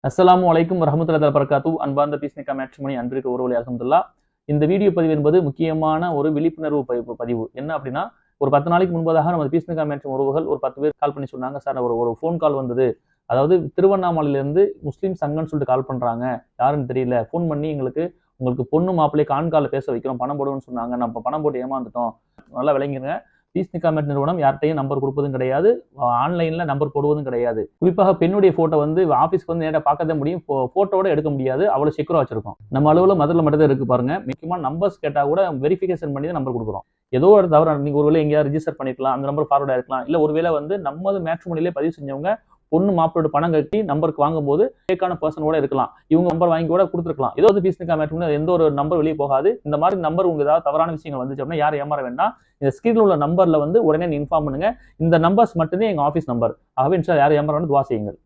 அஸ்ஸலாமு அலைக்கும் வரஹ்மத்துல்லாஹி வபரகாத்துஹு. அன்பார்ந்த பீஸ்னிகா மேட்ரிமோனி அன்பிற்கு ஒருவழி அல்ஹம்துலில்லாஹ். இந்த வீடியோ பதிவு என்பது முக்கியமான ஒரு விழிப்புணர்வு பதிவு. என்ன அப்படின்னா, ஒரு 10 நாளைக்கு முன்பதாக நம்ம பீஸ்னிகா மேட்ரிமோனி உறவுகள் ஒரு 10 பேர் கால் பண்ணி சொன்னாங்க, சார் ஒரு ஃபோன் கால் வந்தது. அதாவது திருவண்ணாமலையிலேருந்து முஸ்லீம் சங்கம்னு சொல்லிட்டு கால் பண்றாங்க. யாருன்னு தெரியல. ஃபோன் பண்ணி உங்களுக்கு பொண்ணு மாப்பிள்ளையை கான்காலில் பேச வைக்கிறோம், பணம் போடுவோம்னு சொன்னாங்க. நம்ம பணம் போட்டு ஏமாந்துட்டோம். நல்லா விளங்கிருங்க. பீஸ்னிகா மேட் நிறுவனம் யார்கிட்டையும் நம்பர் கொடுப்பதும் கிடையாது, ஆன்லைன்ல நம்பர் போடுவதும் கிடையாது. குறிப்பாக பெண்ணுடைய போட்டோ வந்து ஆஃபீஸ்க்கு வந்து நேராக பார்க்கதான் முடியும், போட்டோட எடுக்க முடியாது. அவ்வளவு செக்யூரா வச்சிருக்கோம். நம்ம அளவுல மதுரில் மட்டும் தான் இருக்கு பாருங்க. முக்கியமான நம்பர்ஸ் கேட்டா கூட வெரிஃபிகேஷன் பண்ணி தான் நம்பர் கொடுக்குறோம். ஏதோ ஒரு தவிர நீங்க ஒருவேளை எங்கேயாவது ரிஜிஸ்டர் பண்ணிருக்கலாம், அந்த நம்பர் ஃபார்வர்ட் ஆயிருக்கலாம். இல்ல ஒருவேளை வந்து நமது மேட்ரிமோனியிலே பதிவு செஞ்சவங்க பொண்ணு மாப்பிளோட பணம் கட்டி நம்பருக்கு வாங்கும்போது ஃபேக்கான பர்சன் கூட இருக்கலாம். இவங்க நம்பர் வாங்கி கூட கொடுத்துருக்கலாம். ஏதோ வந்து பீஸ்னிகா மேட்ரிமோனி எந்த ஒரு நம்பர் வெளியே போகாது. இந்த மாதிரி நம்பர் உங்களுக்கு ஏதாவது தவறான விஷயங்கள் வந்துச்சு அப்படின்னா யாரும் ஏமாற வேண்டாம். இந்த ஸ்கிரீன்ல உள்ள நம்பர்ல வந்து உடனே இன்ஃபார்ம் பண்ணுங்க. இந்த நம்பர்ஸ் மட்டுமே எங்க ஆஃபீஸ் நம்பர். ஆகவே யாரும் ஏமாற வேண்டாம், துவா செய்யுங்கள்.